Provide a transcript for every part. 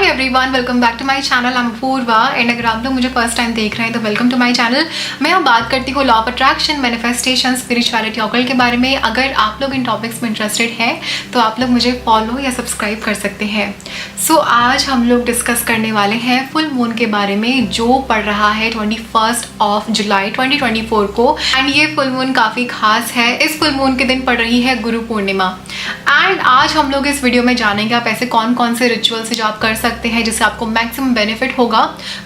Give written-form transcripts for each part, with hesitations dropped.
Everyone, welcome back to my channel. I am Purva and अगर आप लोग मुझे फर्स्ट टाइम देख रहे हैं तो वेलकम टू माय चैनल। मैं अब बात करती हूँ law of attraction, manifestation, spirituality, occult के बारे में। अगर आप लोग इन टॉपिक्स में इंटरेस्टेड हैं तो आप लोग मुझे फॉलो या सब्सक्राइब कर सकते हैं। सो आज हम लोग डिस्कस करने वाले हैं फुल मून के बारे में जो पड़ रहा है 21 जुलाई 2024 को। एंड ये फुल मून काफ़ी खास है। इस फुल मून के दिन पड़ रही है गुरु पूर्णिमा। एंड आज हम लोग इस वीडियो में जानेंगे आप ऐसे कौन कौन से रिचुअल्स जो आप कर सकते हैं जिससे आपको मैक्सिमम बेनिफिट होगा।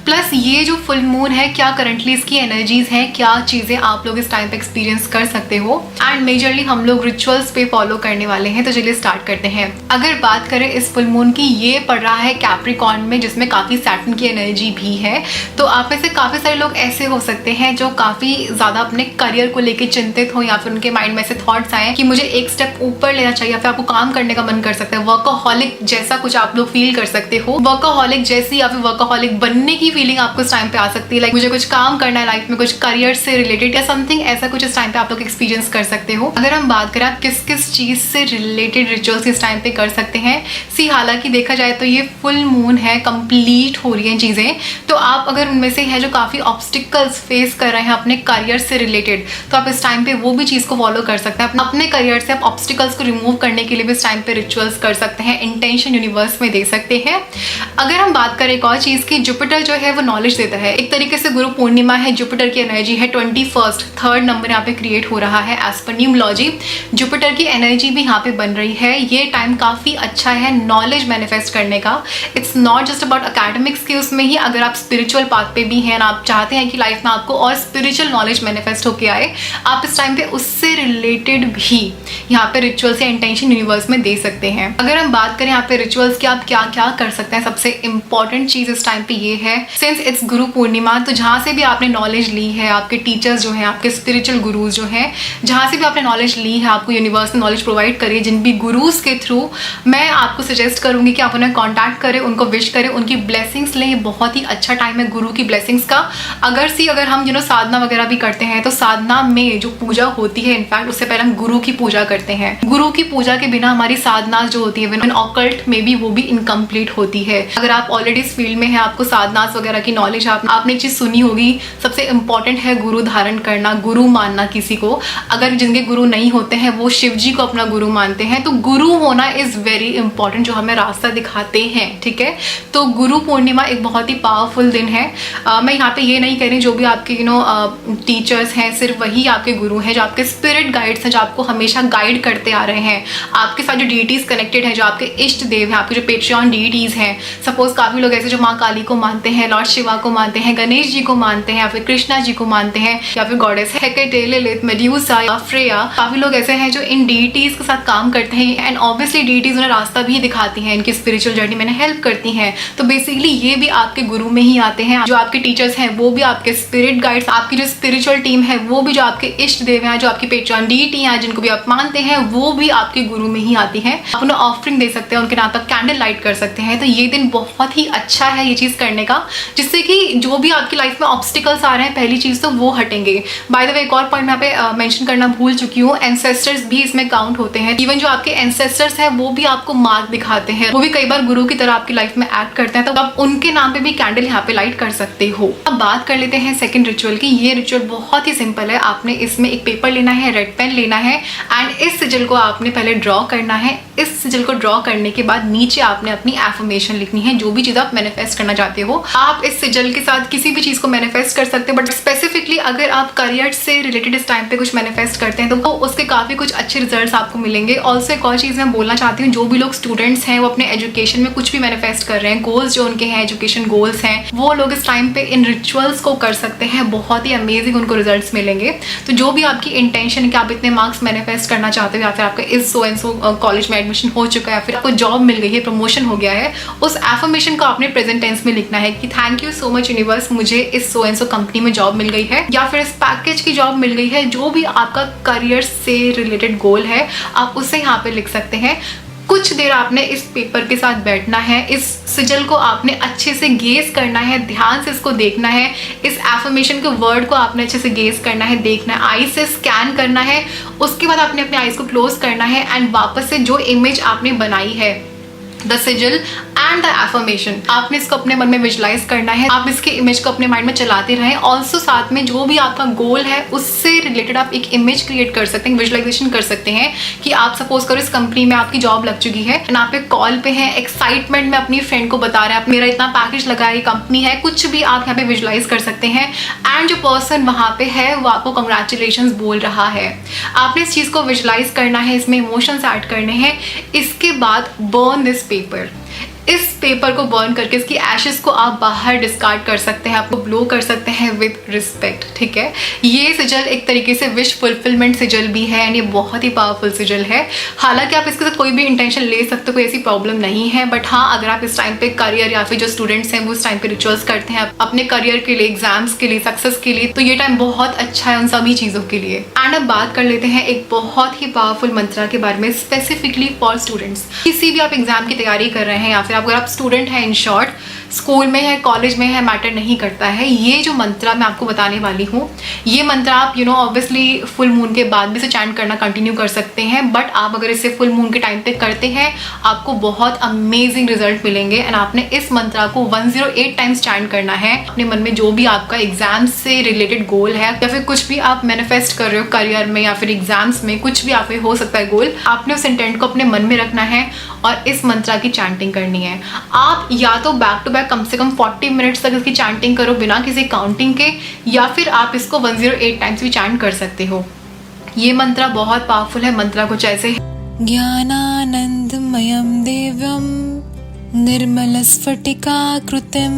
प्लस ये जो फुल मून है, क्या करंटली इसकी एनर्जीज हैं, क्या चीज़ें आप लोग इस टाइम पे एक्सपीरियंस कर सकते हो। एंड मेजरली हम लोग रिचुअल्स पे फॉलो करने वाले हैं। तो चलिए स्टार्ट करते हैं। अगर बात करें इस फुल मून की, ये पड़ रहा है कैप्रिकॉर्न में जिसमें काफ़ी सैटर्न की एनर्जी भी है। तो आप में से काफ़ी सारे लोग ऐसे हो सकते हैं जो काफ़ी ज़्यादा अपने करियर को लेकर चिंतित हो, या फिर उनके माइंड में ऐसे थॉट्स आए कि मुझे एक स्टेप ऊपर लेना चाहिए, या फिर आपको काम करने का मन कर सकता है। वर्कaholic जैसा कुछ आप लोग फील कर सकते हो। वर्कaholic जैसी या फिर वर्कaholic बनने की फीलिंग आपको इस टाइम पे आ सकती है। लाइक मुझे कुछ काम करना है लाइफ में, कुछ करियर से रिलेटेड या समथिंग ऐसा कुछ इस टाइम पे आप लोग एक्सपीरियंस कर सकते हो। अगर हम बात करें आप किस किस चीज से रिलेटेड रिचुअल्स इस टाइम पे कर सकते हैं। हालांकि देखा जाए तो ये फुल मून है, कंप्लीट हो रही हैं चीजें। तो आप अगर उनमें से है जो काफी ऑब्स्टिकल्स फेस कर रहे हैं अपने करियर से रिलेटेड, तो आप इस टाइम पे वो भी चीज को फॉलो कर सकते हैं। अपने करियर से आप ऑब्स्टिकल्स को रिमूव करने के लिए भी इस टाइम पे रिचुअल्स कर सकते हैं, इंटेंशन यूनिवर्स में दे सकते हैं। अगर हम बात करें एक और चीज की, जुपिटर जो है वो नॉलेज देता है। एक तरीके से गुरु पूर्णिमा है, जुपिटर की एनर्जी है। 21 थर्ड नंबर यहाँ पे क्रिएट हो रहा है एज पर न्यूमरोलॉजी। जुपिटर की एनर्जी भी यहाँ पे बन रही है। ये टाइम काफी अच्छा है नॉलेज मैनिफेस्ट करने का। It's not just about academics के उसमें ही, अगर आप स्पिरिचुअल पाथ पे भी हैं और आप चाहते हैं कि लाइफ में आपको और स्पिरिचुअल नॉलेज मैनिफेस्ट होके आए, आप इस टाइम पे उससे रिलेटेड भी यहाँ पे रिचुअल्स या इंटेंशन यूनिवर्स में दे सकते हैं। अगर हम बात करें यहाँ पे रिचुअल्स की, आप क्या क्या कर सकते हैं, सबसे इंपॉर्टेंट चीज इस टाइम पे ये है, सिंस इट्स गुरु पूर्णिमा, तो जहाँ से भी आपने नॉलेज ली है, आपके टीचर्स जो हैं, आपके स्पिरिचुअल गुरुज जो हैं, जहाँ से भी आपने नॉलेज ली है, आपको यूनिवर्स ने नॉलेज प्रोवाइड करी जिन भी गुरुज के थ्रू, मैं आपको सजेस्ट करूंगी कि आप उन्हें कॉन्टैक्ट करें, उनको विश करें, उनकी ब्लेसिंग्स लें। ये बहुत ही अच्छा टाइम है गुरु की ब्लेसिंग्स का। अगर हम साधना वगैरह भी करते हैं तो साधना में जो पूजा होती है, इनफैक्ट उससे पहले हम गुरु की पूजा करते हैं। गुरु की पूजा के बिना हमारी साधना जो होती है इवन ऑकल्ट में भी, वो भी इनकम्प्लीट होती है। अगर आप ऑलरेडी इस फील्ड में है, आपको साधनास वगैरह की नॉलेज, आपने एक चीज सुनी होगी, सबसे इंपॉर्टेंट है गुरु धारण करना, गुरु मानना किसी को। अगर जिनके गुरु नहीं होते हैं वो शिव जी को अपना गुरु मानते हैं, तो गुरु होना इज वेरी इंपॉर्टेंट, जो हमें रास्ता दिखाते हैं। ठीक है, तो गुरु पूर्णिमा एक बहुत ही पावरफुल दिन है। मैं यहाँ पे ये नहीं कह रही जो भी आपके टीचर्स हैं सिर्फ वही आपके गुरु हैं, जो आपके स्पिरिट गाइड्स हैं, जो आपको हमेशा गाइड करते आ रहे हैं, आपके साथ जो डीटीज कनेक्टेड है, जो आपके इष्ट देव हैं, आपके जो पेट्रियन डीटीज हैं। सपोज काफी लोग ऐसे जो माँ काली को मानते हैं, लॉर्ड शिवा को मानते हैं, गणेश जी को मानते हैं, या फिर कृष्णा जी को मानते हैं, या फिर गॉडेस हेकेट, लिलिथ, मेड्यूसा या फ्रेया। काफी लोग ऐसे हैं जो इन डीटीज के साथ काम करते हैं। एंड ऑब्वियसली डीटीज उन्हें रास्ता भी दिखाती हैं, इनकी स्पिरिचुअल जर्नी में हेल्प करती हैं। तो बेसिकली ये भी आपके गुरु में ही आते हैं। जो आपके टीचर्स हैं वो भी आपके स्पिरिट गाइड्स, आपकी जो स्पिरिचुअल टीम है वो भी जो आपके इष्ट देव हैं, जो आपकी पेट्रियन डीटी हैं, जिनको भी आप मानते हैं, वो भी आपके गुरु में ही आती हैं। आप उन्हें ऑफरिंग दे सकते हैं, उनके नाम तक कैंडल लाइट कर सकते हैं। तो ये दिन बहुत ही अच्छा है ये चीज करने का, जिससे कि जो भी आपकी लाइफ में ऑब्स्टिकल्स आ रहे हैं, पहली चीज तो वो हटेंगे। बाय द वे एक और पॉइंट मैं यहाँ पे मेंशन करना भूल चुकी हूँ, एंसेस्टर्स भी इसमें काउंट होते हैं। इवन जो आपके एंसेस्टर्स हैं वो भी आपको मार्ग दिखाते हैं, वो भी कई बार गुरु की तरह आपकी लाइफ में एक्ट करते हैं, तो आप उनके नाम पे भी कैंडल यहाँ पे लाइट कर सकते हो। अब बात कर लेते हैं सेकंड रिचुअल की। ये रिचुअल बहुत ही सिंपल है। आपने इसमें एक पेपर लेना है, रेड पेन लेना है, एंड इस सिजल को आपने पहले ड्रॉ करना है। इस सिजल को ड्रॉ करने के बाद नीचे आपने अपनी एफर्मेशन लिखनी है, जो भी चीज आप मैनिफेस्ट करना चाहते हो। आप इस सिजल के साथ किसी भी चीज को मैनिफेस्ट कर सकते हो, बट स्पेसिफिकली अगर आप करियर से रिलेटेड इस टाइम पे कुछ मैनिफेस्ट करते हैं तो उसके काफी कुछ अच्छे रिजल्ट्स आपको मिलेंगे। ऑल्सो एक और चीज मैं बोलना चाहती हूँ, जो भी लोग स्टूडेंट्स हैं वो अपने एजुकेशन में कुछ भी मैनिफेस्ट कर रहे हैं, गोल्स जो उनके हैं, एजुकेशन गोल्स हैं, वो लोग इस टाइम पे इन रिचुअल्स को कर सकते हैं। बहुत ही अमेजिंग उनको रिजल्ट्स मिलेंगे। तो जो भी आपकी इंटेंशन है कि आप इतने मार्क्स मैनिफेस्ट करना चाहते हो, या फिर आपका इस सो एंड सो कॉलेज में एडमिशन हो चुका है, या फिर आपको जॉब मिल गई है, प्रमोशन हो गया है, उस एफर्मेशन को आपने प्रेजेंट टेंस में लिखना है कि thank you so much universe, मुझे इस सो एंड सो कंपनी में जॉब मिल गई है, या फिर इस पैकेज की जॉब मिल गई है। जो भी आपका करियर से रिलेटेड गोल है आप उसे यहाँ पे लिख सकते हैं। कुछ देर आपने इस पेपर के साथ बैठना है, इस सिजल को आपने अच्छे से गेज करना है, ध्यान से इसको देखना है, इस एफर्मेशन के वर्ड को आपने अच्छे से गेज करना है, देखना है, आई से स्कैन करना है। उसके बाद आपने अपने आईज को क्लोज करना है एंड वापस से जो इमेज आपने बनाई है द सिजिल एंड द एफर्मेशन। आपने इसको अपने मन में विजुलाइज करना है, आप इसके इमेज को अपने माइंड में चलाते रहें। ऑल्सो साथ में जो भी आपका गोल है उससे रिलेटेड आप एक इमेज क्रिएट कर सकते हैं, विजुलाइजेशन कर सकते हैं कि आप सपोज करो इस कंपनी में आपकी जॉब लग चुकी है एंड आप एक कॉल पे हैं, एक्साइटमेंट में अपनी फ्रेंड को बता रहे हैं मेरा इतना पैकेज लगा है, ये कंपनी है, कुछ भी आप यहाँ पे विजुलाइज कर सकते हैं। एंड जो पर्सन वहाँ पे है वो आपको कंग्रेचुलेशंस बोल रहा है। आपने इस चीज़ को विजुलाइज करना है, इसमें इमोशंस ऐड करने हैं। इसके बाद बर्न दिस पेपर। इस पेपर को बर्न करके इसकी एशेस को आप बाहर डिस्कार्ड कर सकते हैं, आपको ब्लो कर सकते हैं विद रिस्पेक्ट, ठीक है। ये सिजल एक तरीके से विश फुलफिलमेंट सिजल भी है एंड ये बहुत ही पावरफुल सिजल है। हालांकि आप इसके साथ कोई भी इंटेंशन ले सकते हो, कोई ऐसी प्रॉब्लम नहीं है, बट हाँ अगर आप इस टाइम पे करियर या फिर जो स्टूडेंट्स हैं वो इस टाइम पे रिचुअल्स करते हैं अपने करियर के लिए, एग्जाम्स के लिए, सक्सेस के लिए, तो ये टाइम बहुत अच्छा है उन सभी चीज़ों के लिए। एंड अब बात कर लेते हैं एक बहुत ही पावरफुल मंत्रा के बारे में स्पेसिफिकली फॉर स्टूडेंट्स। किसी भी आप एग्जाम की तैयारी कर रहे हैं या फिर अगर आप स्टूडेंट हैं, इन शॉर्ट स्कूल में है, कॉलेज में है, मैटर नहीं करता है। ये जो मंत्रा मैं आपको बताने वाली हूँ, ये मंत्रा आप ऑब्वियसली फुल मून के बाद भी इसे चैंट करना कंटिन्यू कर सकते हैं, बट आप अगर इसे फुल मून के टाइम पे करते हैं आपको बहुत अमेजिंग रिजल्ट मिलेंगे। एंड आपने इस मंत्रा को 108 टाइम्स चैंट करना है अपने मन में। जो भी आपका एग्जाम से रिलेटेड गोल है या फिर कुछ भी आप मैनिफेस्ट कर रहे हो करियर में या फिर एग्जाम्स में, कुछ भी आप हो सकता है गोल, आपने उस इंटेंट को अपने मन में रखना है और इस मंत्रा की चैंटिंग करनी है। आप या तो बैक टू बैक कम से कम 40 मिनट्स तक इसकी चैंटिंग करो बिना किसी काउंटिंग के, या फिर आप इसको 108 टाइम्स भी चैंट कर सकते हो। ये मंत्रा बहुत पावरफुल है। मंत्रा कुछ ऐसे ज्ञानानंदमयम दिव्यम निर्मल स्फटिकाकृतिम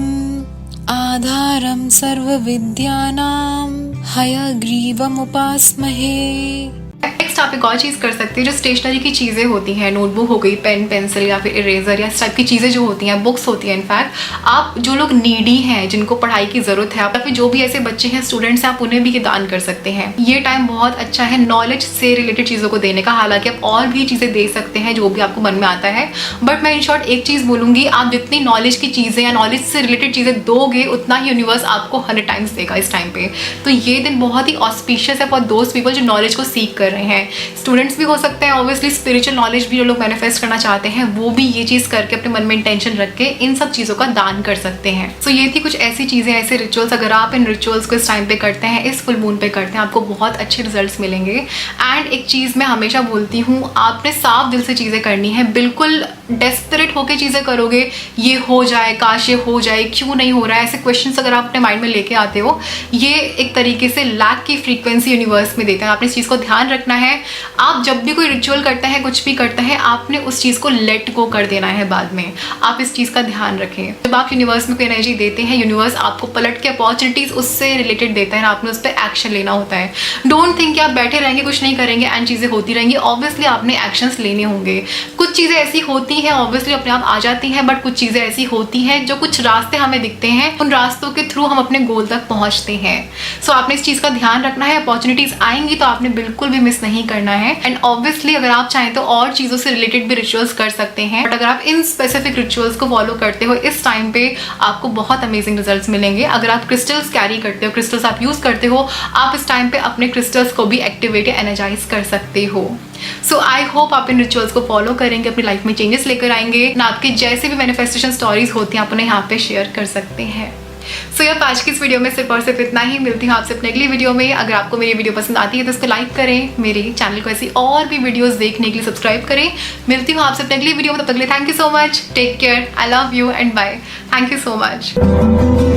आधारम सर्व विद्यानाम हयग्रीवम उपास्महे। नेक्स्ट आप एक और चीज़ कर सकते हैं, जो स्टेशनरी की चीज़ें होती हैं, नोटबुक हो गई, पेन पेंसिल या फिर इरेजर या इस टाइप की चीज़ें जो होती हैं, बुक्स होती हैं, इनफैक्ट आप जो लोग नीडी हैं, जिनको पढ़ाई की ज़रूरत है, या फिर जो भी ऐसे बच्चे हैं, स्टूडेंट्स हैं, आप उन्हें भी दान कर सकते हैं। ये टाइम बहुत अच्छा है नॉलेज से रिलेटेड चीज़ों को देने का। हालांकि आप और भी चीज़ें दे सकते हैं जो भी आपको मन में आता है, बट मैं इन शॉर्ट एक चीज़ बोलूँगी, आप जितनी नॉलेज की चीज़ें या नॉलेज से रिलेटेड चीज़ें दोगे उतना ही यूनिवर्स आपको 100 टाइम्स देगा इस टाइम पे। तो ये दिन बहुत ही ऑस्पिशियस है फॉर दोज पीपल जो नॉलेज को सीख कर रहे हैं। स्टूडेंट्स भी हो सकते हैं, ऑब्वियसली स्पिरिचुअल नॉलेज भी जो लोग मैनिफेस्ट करना चाहते हैं वो भी ये चीज़ करके अपने मन में इंटेंशन रख के इन सब चीज़ों का दान कर सकते हैं। सो ये थी कुछ ऐसी चीज़ें, ऐसे रिचुअल्स। अगर आप इन रिचुअल्स को इस टाइम पे करते हैं, इस फुल मून पे करते हैं, आपको बहुत अच्छे रिजल्ट्स मिलेंगे। एंड एक चीज़ मैं हमेशा बोलती हूँ, आपने साफ दिल से चीज़ें करनी है, बिल्कुल डेस्परेट होकर चीज़ें करोगे, ये हो जाए, काश ये हो जाए, क्यों नहीं हो रहा है, ऐसे क्वेश्चंस अगर आप अपने माइंड में लेके आते हो, ये एक तरीके से लैक की फ्रीक्वेंसी यूनिवर्स में देते हैं। आपने इस चीज़ को ध्यान रखना है। आप जब भी कोई रिचुअल करता है, कुछ भी करता है, आपने उस चीज़ को लेट गो कर देना है बाद में। आप इस चीज़ का ध्यान रखें। जब आप यूनिवर्स में कोई एनर्जी देते हैं, यूनिवर्स आपको पलट के अपॉर्चुनिटीज़ उससे रिलेटेड देता है, आपने उस पर एक्शन लेना होता है। डोंट थिंक कि आप बैठे रहेंगे, कुछ नहीं करेंगे एंड चीज़ें होती रहेंगी। ऑब्वियसली आपने एक्शंस लेने होंगे। कुछ चीज़ें ऐसी होती हैं ऑब्वियसली अपने आप आ जाती हैं, बट कुछ चीज़ें ऐसी होती हैं जो कुछ रास्ते हमें दिखते हैं, उन रास्तों के थ्रू हम अपने गोल तक पहुँचते हैं। सो आपने इस चीज़ का ध्यान रखना है। अपॉर्चुनिटीज़ आएंगी तो आपने बिल्कुल भी मिस नहीं करना है। एंड ऑब्वियसली अगर आप चाहें तो और चीज़ों से रिलेटेड भी रिचुअल्स कर सकते हैं, बट अगर आप इन स्पेसिफिक रिचुअल्स को फॉलो करते हो इस टाइम पे, आपको बहुत अमेजिंग रिजल्ट्स मिलेंगे। अगर आप क्रिस्टल्स कैरी करते हो, क्रिस्टल्स आप यूज़ करते हो, आप इस टाइम पे अपने क्रिस्टल्स को भी एक्टिवेट या एनर्जाइज कर सकते हो। सो आई होप आप इन रिचुअल्स को फॉलो करेंगे, अपनी लाइफ में चेंजेस लेकर आएंगे ना। आपके जैसे भी मैनिफेस्टेशन स्टोरीज होती हैं आप उन्हें यहाँ पे शेयर कर सकते हैं। सो यार आज की इस वीडियो में सिर्फ और सिर्फ इतना ही। मिलती हूँ आपसे अपने अगली वीडियो में। अगर आपको मेरी वीडियो पसंद आती है तो इसको लाइक करें, मेरे चैनल को ऐसी और भी वीडियोस देखने के लिए सब्सक्राइब करें। मिलती हूँ आपसे अपने अगली वीडियो में, तब तक के लिए thank you so much, take care, I love you and bye. Thank you so much.